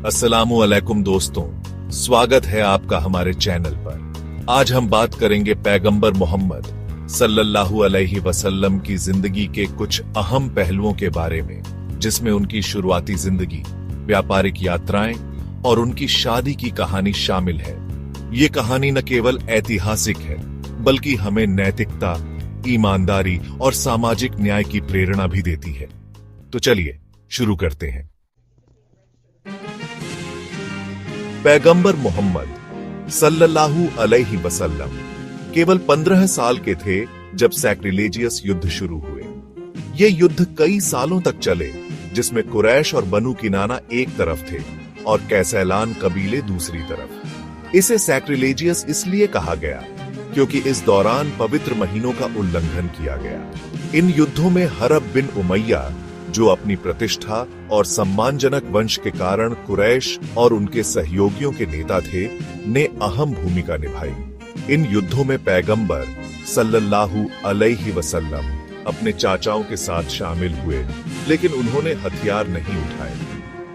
अस्सलामु अलैकुम दोस्तों, स्वागत है आपका हमारे चैनल पर। आज हम बात करेंगे पैगंबर मोहम्मद सल्लल्लाहु अलैहि वसल्लम की जिंदगी के कुछ अहम पहलुओं के बारे में, जिसमें उनकी शुरुआती जिंदगी, व्यापारिक यात्राएं और उनकी शादी की कहानी शामिल है। ये कहानी न केवल ऐतिहासिक है, बल्कि हमें नैतिकता, ईमानदारी और सामाजिक न्याय की प्रेरणा भी देती है। तो चलिए शुरू करते हैं। पैगंबर मोहम्मद सल्लल्लाहु अलैहि वसल्लम केवल 15 साल के थे जब सैक्रिलेजियस युद्ध शुरू हुए। ये युद्ध कई सालों तक चले, जिसमें कुरैश और बनु किनाना एक तरफ थे और कैसैलान कबीले दूसरी तरफ। इसे सैक्रिलेजियस इसलिए कहा गया क्योंकि इस दौरान पवित्र महीनों का उल्लंघन किया गया। इन युद्धों में हरब बिन उमैया, जो अपनी प्रतिष्ठा और सम्मानजनक वंश के कारण कुरैश और उनके सहयोगियों के नेता थे, ने अहम भूमिका निभाई। इन युद्धों में पैगंबर सल्लल्लाहु अलैहि वसल्लम अपने चाचाओं के साथ शामिल हुए, लेकिन उन्होंने हथियार नहीं उठाए।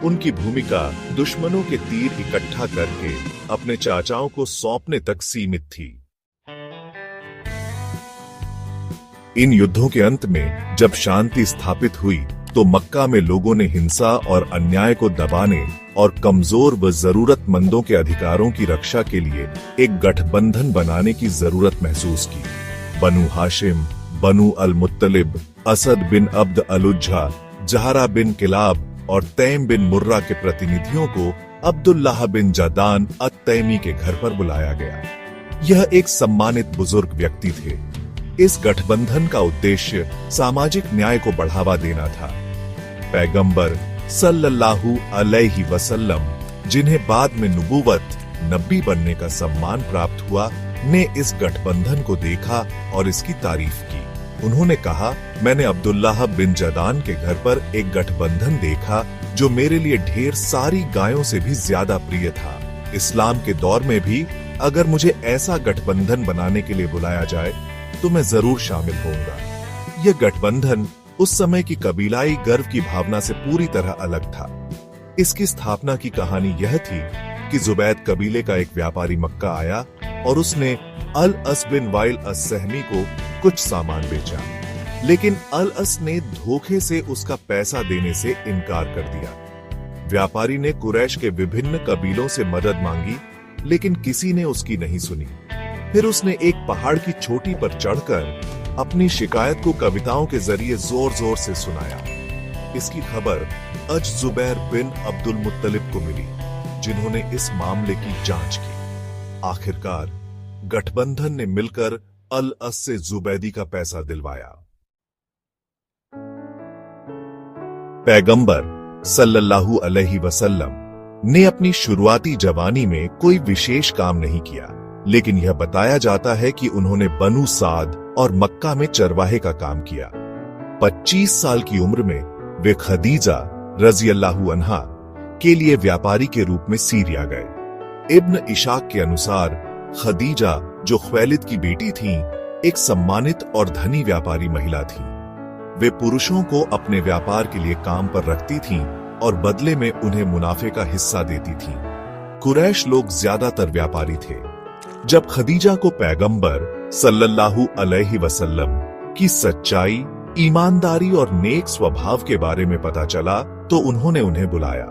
उनकी भूमिका दुश्मनों के तीर इकट्ठा करके अपने चाचाओं को सौंपने तक सीमित थी। इन युद्धों के अंत में जब शांति स्थापित हुई, तो मक्का में लोगों ने हिंसा और अन्याय को दबाने और कमजोर व जरूरतमंदों के अधिकारों की रक्षा के लिए एक गठबंधन बनाने की जरूरत महसूस की। बनु हाशिम, बनु अल मुत्तलिब, असद बिन अब्द अलुज्जा, जहरा बिन किलाब और तैम बिन मुर्रा के प्रतिनिधियों को अब्दुल्लाह बिन जदान अत-तैमी के घर पर बुलाया गया। यह एक सम्मानित बुजुर्ग व्यक्ति थे। इस गठबंधन का उद्देश्य सामाजिक न्याय को बढ़ावा देना था। पैगंबर सल्लल्लाहु अलैहि वसल्लम, जिन्हें बाद में नबूवत, नबी बनने का सम्मान प्राप्त हुआ, ने इस गठबंधन को देखा और इसकी तारीफ की। उन्होंने कहा, मैंने अब्दुल्लाह बिन जदान के घर पर एक गठबंधन देखा जो मेरे लिए ढेर सारी गायों से भी ज्यादा प्रिय था। इस्लाम के दौर में भी अगर मुझे ऐसा गठबंधन बनाने के लिए बुलाया जाए तो मैं जरूर शामिल होऊंगा। यह गठबंधन उस समय की कबीलाई गर्व की भावना से पूरी तरह अलग था। इसकी स्थापना की कहानी यह थी कि जुबैद कबीले का एक व्यापारी मक्का आया और उसने अल अस बिन वाइल अस सहमी को कुछ सामान बेचा, लेकिन अल अस ने धोखे से उसका पैसा देने से इनकार कर दिया। व्यापारी ने कुरैश के विभिन्न कबीलों से मदद मांगी, लेकिन किसी ने उसकी नहीं सुनी। फिर उसने एक पहाड़ की चोटी पर चढ़कर अपनी शिकायत को कविताओं के जरिए जोर जोर से सुनाया। इसकी खबर अज जुबैर बिन अब्दुल मुत्तलिब को मिली, जिन्होंने इस मामले की जांच की। आखिरकार गठबंधन ने मिलकर अल अस से जुबैदी का पैसा दिलवाया। पैगंबर सल्लल्लाहु अलैहि वसल्लम ने अपनी शुरुआती जवानी में कोई विशेष काम नहीं किया, लेकिन यह बताया जाता है कि उन्होंने बनु साद और मक्का में चरवाहे का काम किया। 25 साल की उम्र में वे खदीजा रजी अल्लाहु अन्हा के लिए व्यापारी के रूप में सीरिया गए। इब्न इशाक के अनुसार खदीजा, जो ख्वैलिद की बेटी थीं, एक सम्मानित और धनी व्यापारी महिला थीं। वे पुरुषों को अपने व्यापार के लिए काम पर रखती थीं और बदले में उन्हें मुनाफे का हिस्सा देती थीं। कुरैश लोग ज्यादातर व्यापारी थे। जब खदीजा को पैगंबर सल्लल्लाहु अलैहि वसल्लम की सच्चाई, ईमानदारी और नेक स्वभाव के बारे में पता चला, तो उन्होंने उन्हें बुलाया।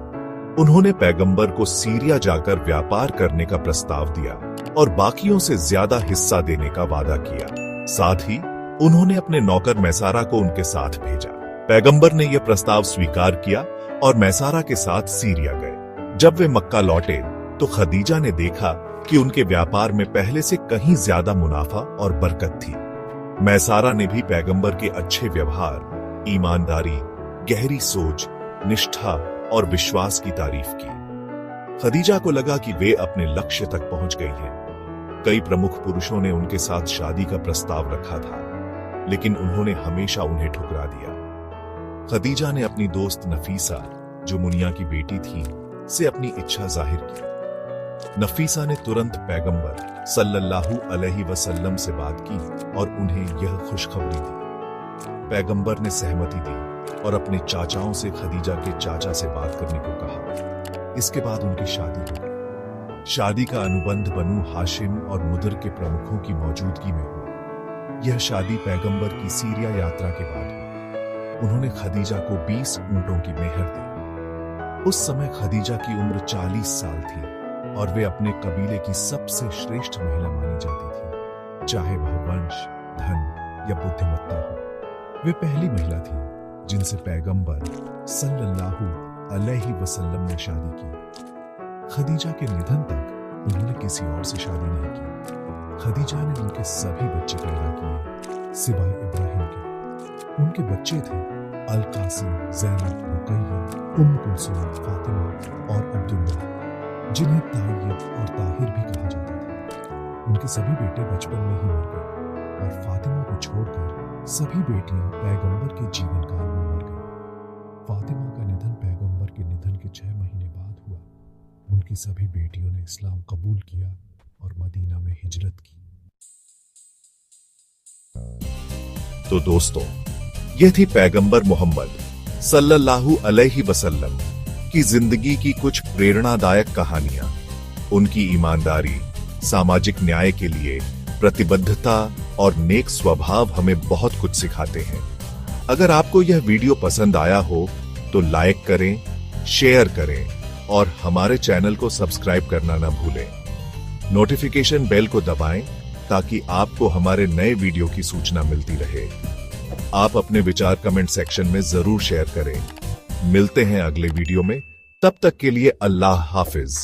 उन्होंने पैगंबर को सीरिया जाकर व्यापार करने का प्रस्ताव दिया और बाकियों से ज्यादा हिस्सा देने का वादा किया। साथ ही उन्होंने अपने नौकर मैसारा को उनके साथ भेजा। पैगंबर ने यह प्रस्ताव स्वीकार किया और मैसारा के साथ सीरिया गए। जब वे मक्का लौटे तो खदीजा ने देखा कि उनके व्यापार में पहले से कहीं ज्यादा मुनाफा और बरकत थी। मैसारा ने भी पैगंबर के अच्छे व्यवहार, ईमानदारी, गहरी सोच, निष्ठा और विश्वास की तारीफ की। खदीजा को लगा कि वे अपने लक्ष्य तक पहुंच गई हैं। कई प्रमुख पुरुषों ने उनके साथ शादी का प्रस्ताव रखा था, लेकिन उन्होंने हमेशा उन्हें ठुकरा दिया। खदीजा ने अपनी दोस्त नफीसा, जो मुनिया की बेटी थी, से अपनी इच्छा जाहिर की। नफीसा ने तुरंत पैगंबर सल्लल्लाहु अलैहि वसल्लम से बात की और उन्हें यह खुशखबरी दी। पैगंबर ने सहमति दी और अपने चाचाओं से खदीजा के चाचा से बात करने को कहा। इसके बाद उनकी शादी हो गई। शादी का अनुबंध बनु हाशिम और मुदर के प्रमुखों की मौजूदगी में हुआ। यह शादी पैगंबर की सीरिया यात्रा के बाद हुई। उन्होंने खदीजा को 20 ऊंटों की मेहर दी। उस समय खदीजा की उम्र 40 साल थी और वे अपने कबीले की सबसे श्रेष्ठ महिला मानी जाती थी, चाहे वह वंश, धन या बुद्धिमत्ता हो। वे पहली महिला थी जिनसे पैगंबर सल्लल्लाहु अलैहि वसल्लम ने शादी की। खदीजा के निधन तक उन्होंने किसी और से शादी नहीं की। खदीजा ने उनके सभी बच्चे पैदा किए सिवाय इब्राहिम के। उनके बच्चे थे अल कासिम, ज़ैनब, रुकैया, कुलसूम, फातिमा और अब्दुल्लाह, जिन्हें ताय्यब और ताहिर भी कहा जाता था। उनके सभी बेटे बचपन में ही मर गए और फातिमा को छोड़कर सभी बेटियां पैगंबर के जीवन काल में मर गईं। फातिमा का निधन पैगंबर के निधन के 6 महीने बाद हुआ। उनकी सभी बेटियों ने इस्लाम कबूल किया और मदीना में हिजरत की। तो दोस्तों, ये थी पैगंबर मोहम्मद सल्लल्लाहु अलैहि वसल्लम की जिंदगी की कुछ प्रेरणादायक कहानियां। उनकी ईमानदारी, सामाजिक न्याय के लिए प्रतिबद्धता और नेक स्वभाव हमें बहुत कुछ सिखाते हैं। अगर आपको यह वीडियो पसंद आया हो तो लाइक करें, शेयर करें और हमारे चैनल को सब्सक्राइब करना न भूलें। नोटिफिकेशन बेल को दबाएं ताकि आपको हमारे नए वीडियो की सूचना मिलती रहे। आप अपने विचार कमेंट सेक्शन में जरूर शेयर करें। मिलते हैं अगले वीडियो में, तब तक के लिए अल्लाह हाफिज।